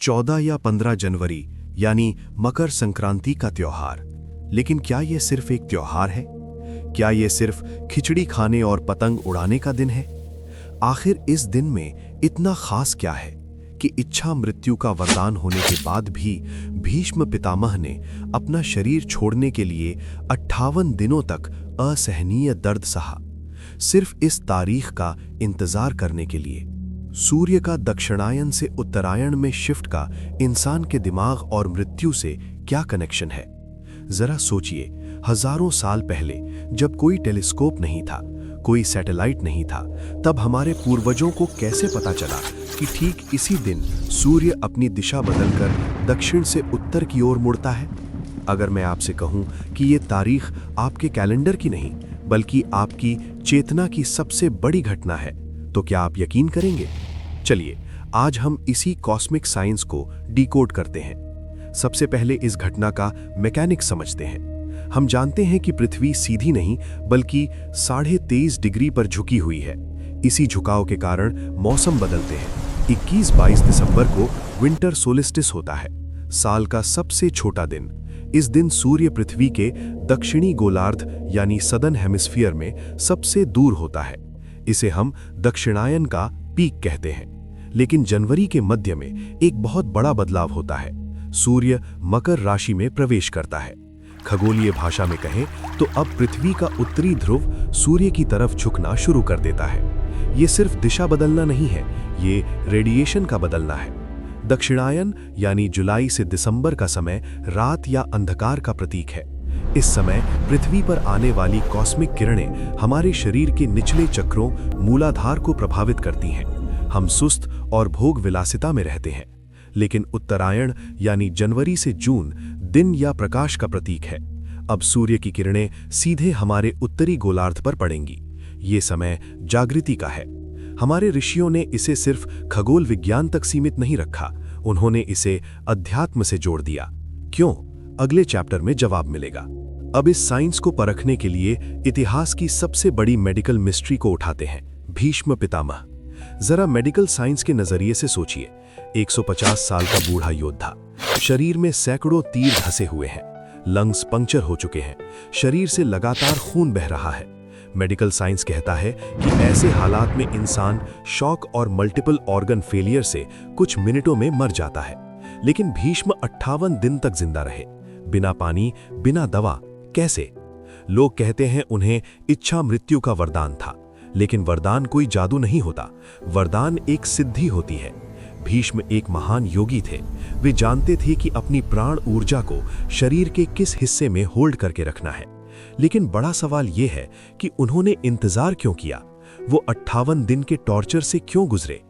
14 या 15 जनवरी यानी मकर संक्रांति का त्योहार। लेकिन क्या यह सिर्फ एक त्योहार है? क्या यह सिर्फ खिचड़ी खाने और पतंग उड़ाने का दिन है? आखिर इस दिन में इतना खास क्या है कि इच्छा मृत्यु का वरदान होने के बाद भी भीष्म पितामह ने अपना शरीर छोड़ने के लिए 58 दिनों तक असहनीय दर्द सहा, सिर्फ इस तारीख का इंतजार करने के लिए। सूर्य का दक्षिणायन से उत्तरायण में शिफ्ट का इंसान के दिमाग और मृत्यु से क्या कनेक्शन है? जरा सोचिए, हजारों साल पहले जब कोई टेलीस्कोप नहीं था, कोई सैटेलाइट नहीं था, तब हमारे पूर्वजों को कैसे पता चला कि ठीक इसी दिन सूर्य अपनी दिशा बदलकर दक्षिण से उत्तर की ओर मुड़ता है? अगर मैं आपसे कहूं कि ये तारीख आपके कैलेंडर की नहीं बल्कि आपकी चेतना की सबसे बड़ी घटना है, तो क्या आप यकीन करेंगे? चलिए, आज हम इसी कॉस्मिक साइंस को डिकोड करते हैं। सबसे पहले इस घटना का मैकेनिक्स समझते हैं। हम जानते हैं कि पृथ्वी सीधी नहीं बल्कि 23.5 डिग्री पर झुकी हुई है। इसी झुकाव के कारण मौसम बदलते हैं। 21-22 दिसंबर को विंटर सोलिस्टिस होता है, साल का सबसे छोटा दिन। इस दिन सूर्य पृथ्वी के दक्षिणी गोलार्ध यानी सदर्न हेमिस्फीयर में सबसे दूर होता है। इसे हम दक्षिणायन का पीक कहते हैं। लेकिन जनवरी के मध्य में एक बहुत बड़ा बदलाव होता है। सूर्य मकर राशि में प्रवेश करता है। खगोलीय भाषा में कहें तो अब पृथ्वी का उत्तरी ध्रुव सूर्य की तरफ झुकना शुरू कर देता है। ये सिर्फ दिशा बदलना नहीं है, ये रेडिएशन का बदलना है। दक्षिणायन यानी जुलाई से दिसंबर का समय रात या अंधकार का प्रतीक है। इस समय पृथ्वी पर आने वाली कॉस्मिक किरणें हमारे शरीर के निचले चक्रों मूलाधार को प्रभावित करती हैं। हम सुस्त और भोग विलासिता में रहते हैं। लेकिन उत्तरायण यानी जनवरी से जून दिन या प्रकाश का प्रतीक है। अब सूर्य की किरणें सीधे हमारे उत्तरी गोलार्ध पर पड़ेंगी। ये समय जागृति का है। हमारे ऋषियों ने इसे सिर्फ खगोल विज्ञान तक सीमित नहीं रखा, उन्होंने इसे अध्यात्म से जोड़ दिया। क्यों? अगले चैप्टर में जवाब मिलेगा। अब इस साइंस को परखने के लिए इतिहास की सबसे बड़ी मेडिकल मिस्ट्री को उठाते हैं, भीष्म पितामह। जरा मेडिकल साइंस के नजरिए से सोचिए। 150 साल का बूढ़ा योद्धा, शरीर में सैकड़ों तीर धंसे हुए हैं, लंग्स पंक्चर हो चुके हैं, शरीर से लगातार खून बह रहा है। मेडिकल साइंस कहता है कि ऐसे हालात में इंसान शॉक और मल्टीपल ऑर्गन फेलियर से कुछ मिनटों में मर जाता है। लेकिन भीष्म 58 दिन तक जिंदा रहे, बिना पानी, बिना दवा। कैसे? लोग कहते हैं उन्हें इच्छा मृत्यु का वरदान था, लेकिन वरदान कोई जादू नहीं होता, वरदान एक सिद्धि होती है। भीष्म एक महान योगी थे। वे जानते थे कि अपनी प्राण ऊर्जा को शरीर के किस हिस्से में होल्ड करके रखना है। लेकिन बड़ा सवाल यह है कि उन्होंने इंतजार क्यों किया? वो 58 दिन के टॉर्चर से क्यों गुजरे?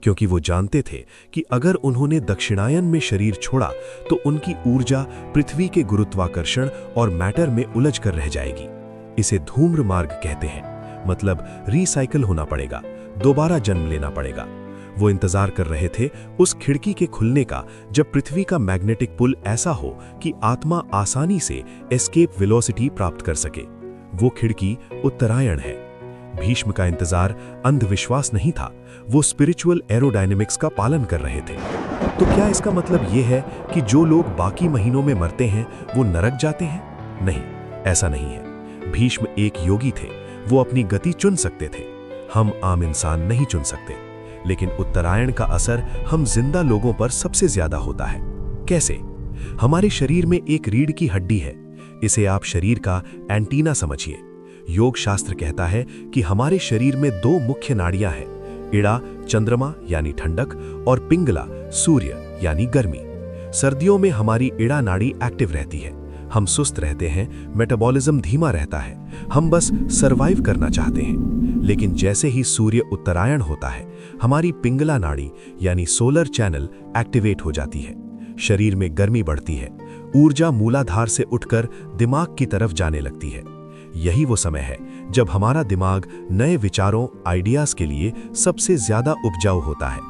क्योंकि वो जानते थे कि अगर उन्होंने दक्षिणायन में शरीर छोड़ा तो उनकी ऊर्जा पृथ्वी के गुरुत्वाकर्षण और मैटर में उलझ कर रह जाएगी। इसे धूम्र मार्ग कहते हैं, मतलब रिसाइकल होना पड़ेगा, दोबारा जन्म लेना पड़ेगा। वो इंतजार कर रहे थे उस खिड़की के खुलने का जब पृथ्वी का मैग्नेटिक पुल ऐसा हो कि आत्मा आसानी से एस्केप वेलोसिटी प्राप्त कर सके। वो खिड़की उत्तरायण है। भीष्म का इंतजार अंधविश्वास नहीं था, वो स्पिरिचुअल एरोडायनेमिक्स का पालन कर रहे थे। तो क्या इसका मतलब यह है कि जो लोग बाकी महीनों में मरते हैं वो नरक जाते हैं? नहीं, ऐसा नहीं है। भीष्म एक योगी थे, वो अपनी गति चुन सकते थे। हम आम इंसान नहीं चुन सकते। लेकिन उत्तरायण का असर हम जिंदा लोगों पर सबसे ज्यादा होता है। कैसे? हमारे शरीर में एक रीढ़ की हड्डी है। इसे आप शरीर का एंटीना समझिए। योग शास्त्र कहता है कि हमारे शरीर में 2 मुख्य नाड़ियां हैं, इड़ा चंद्रमा यानी ठंडक और पिंगला सूर्य यानी गर्मी। सर्दियों में हमारी इड़ा नाड़ी एक्टिव रहती है, हम सुस्त रहते हैं, मेटाबॉलिज्म धीमा रहता है, हम बस सरवाइव करना चाहते हैं। लेकिन जैसे ही सूर्य उत्तरायण होता है, हमारी पिंगला नाड़ी यानी सोलर चैनल एक्टिवेट हो जाती है। शरीर में गर्मी बढ़ती है, ऊर्जा मूलाधार से उठकर दिमाग की तरफ जाने लगती है। यही वो समय है जब हमारा दिमाग नए विचारों, आइडियाज के लिए सबसे ज्यादा उपजाऊ होता है।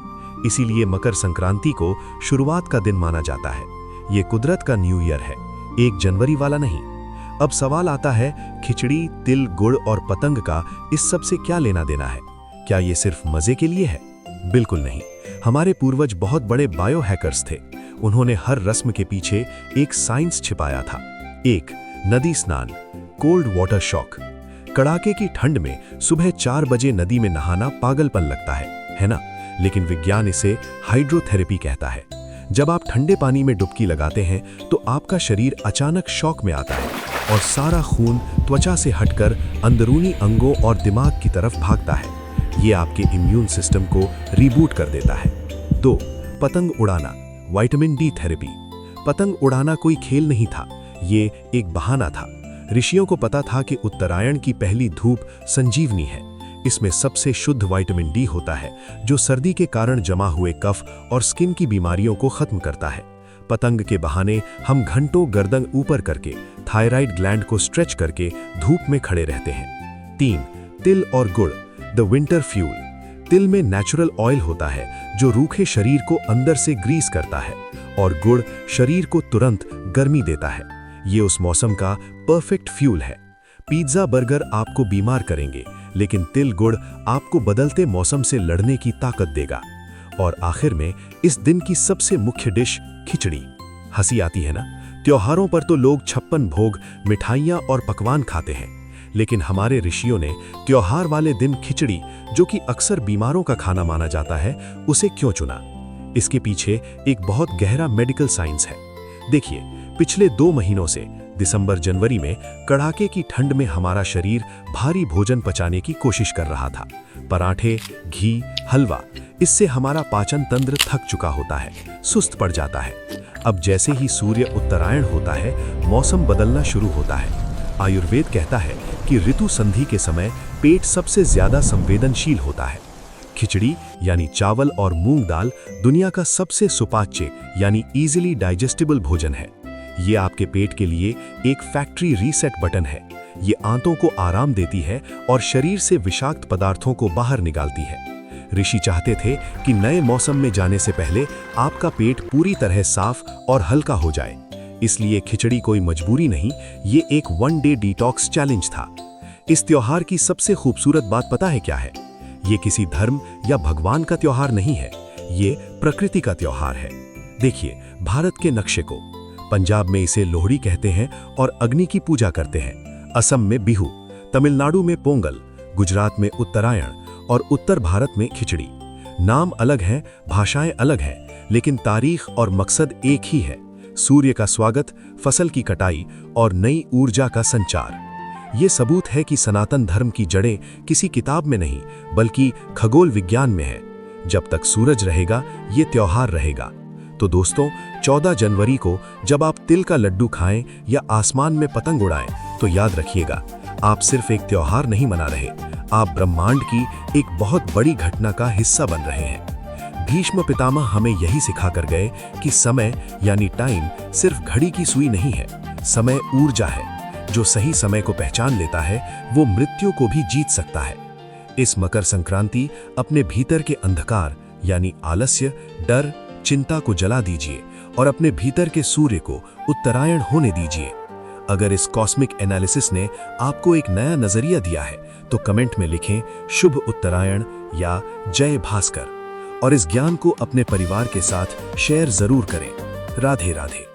इसीलिए मकर संक्रांति को शुरुआत का दिन माना जाता है। ये कुदरत का न्यू ईयर है, 1 जनवरी वाला नहीं। अब सवाल आता है, खिचड़ी, तिल, गुड़ और पतंग का इस सब से क्या लेना देना है? क्या ये सिर्फ मजे के लिए है? बिल्कुल नहीं। हमारे पूर्वज बहुत बड़े बायो हैकर्स थे। उन्होंने हर रस्म के पीछे एक साइंस छिपाया था। 1. नदी स्नान, कोल्ड वाटर शॉक। कड़ाके की ठंड में सुबह 4 बजे नदी में नहाना पागलपन लगता है ना? लेकिन विज्ञान इसे हाइड्रोथेरेपी कहता है। जब आप ठंडे पानी में डुबकी लगाते हैं तो आपका शरीर अचानक शॉक में आता है और सारा खून त्वचा से हटकर अंदरूनी अंगों और दिमाग की तरफ भागता है। ये आपके इम्यून सिस्टम को रीबूट कर देता है। 2. पतंग उड़ाना, विटामिन डी थेरेपी। पतंग उड़ाना कोई खेल नहीं था, ये एक बहाना था। ऋषियों को पता था कि उत्तरायण की पहली धूप संजीवनी है। इसमें सबसे शुद्ध विटामिन डी होता है जो सर्दी के कारण जमा हुए कफ और स्किन की बीमारियों को खत्म करता है। पतंग के बहाने हम घंटों गर्दन ऊपर करके थायराइड ग्लैंड को स्ट्रेच करके धूप में खड़े रहते हैं। 3. तिल और गुड़, द विंटर फ्यूल। तिल में नेचुरल ऑयल होता है जो रूखे शरीर को अंदर से ग्रीस करता है और गुड़ शरीर को तुरंत गर्मी देता है। ये उस मौसम का परफेक्ट फ्यूल है। पिज्जा बर्गर आपको बीमार करेंगे, लेकिन तिल गुड़ आपको बदलते मौसम से लड़ने की ताकत देगा। और आखिर में इस दिन की सबसे मुख्य डिश खिचड़ी। हंसी आती है ना? त्योहारों पर तो लोग 56 भोग, मिठाइयाँ और पकवान खाते हैं, लेकिन हमारे ऋषियों ने त्योहार वाले दिन खिचड़ी, जो कि अक्सर बीमारों का खाना माना जाता है, उसे क्यों चुना? इसके पीछे एक बहुत गहरा मेडिकल साइंस है। देखिए, पिछले 2 महीनों से दिसंबर जनवरी में कड़ाके की ठंड में हमारा शरीर भारी भोजन पचाने की कोशिश कर रहा था। पराठे, घी, हलवा, इससे हमारा पाचन तंत्र थक चुका होता है, सुस्त पड़ जाता है। अब जैसे ही सूर्य उत्तरायण होता है, मौसम बदलना शुरू होता है। आयुर्वेद कहता है कि ऋतु संधि के समय पेट सबसे ज्यादा संवेदनशील होता है। खिचड़ी यानी चावल और मूंग दाल दुनिया का सबसे सुपाच्य यानी इजीली डाइजेस्टिबल भोजन है। ये आपके पेट के लिए एक फैक्ट्री रीसेट बटन है। ये आंतों को आराम देती है और शरीर से विषाक्त पदार्थों को बाहर निकालती है। ऋषि चाहते थे कि नए मौसम में जाने से पहले आपका पेट पूरी तरह साफ और हल्का हो जाए। इसलिए खिचड़ी कोई मजबूरी नहीं, ये एक 1 डे डिटॉक्स चैलेंज था। इस त्योहार की सबसे खूबसूरत बात पता है क्या है? ये किसी धर्म या भगवान का त्योहार नहीं है, ये प्रकृति का त्योहार है। देखिए भारत के नक्शे को। पंजाब में इसे लोहड़ी कहते हैं और अग्नि की पूजा करते हैं। असम में बिहू, तमिलनाडु में पोंगल, गुजरात में उत्तरायण और उत्तर भारत में खिचड़ी। नाम अलग हैं, भाषाएं अलग हैं, लेकिन तारीख और मकसद एक ही है। सूर्य का स्वागत, फसल की कटाई और नई ऊर्जा का संचार। ये सबूत है कि सनातन धर्म की जड़ें किसी किताब में नहीं, बल्कि खगोल विज्ञान में है। जब तक सूरज रहेगा, ये त्योहार रहेगा। तो दोस्तों, 14 जनवरी को जब आप तिल का लड्डू खाएं या आसमान में पतंग उड़ाएं, तो याद रखिएगा, आप सिर्फ एक त्योहार नहीं मना रहे, आप ब्रह्मांड की एक बहुत बड़ी घटना का हिस्सा बन रहे हैं। भीष्म पितामह हमें यही सिखा कर गए कि समय यानी टाइम सिर्फ घड़ी की सुई नहीं है, समय ऊर्जा है। जो सही समय को पहचान लेता है, वो मृत्यु को भी जीत सकता है। इस मकर संक्रांति अपने भीतर के अंधकार यानी आलस्य, डर, चिंता को जला दीजिए और अपने भीतर के सूर्य को उत्तरायण होने दीजिए। अगर इस कॉस्मिक एनालिसिस ने आपको एक नया नजरिया दिया है, तो कमेंट में लिखें शुभ उत्तरायण या जय भास्कर, और इस ज्ञान को अपने परिवार के साथ शेयर जरूर करें। राधे राधे।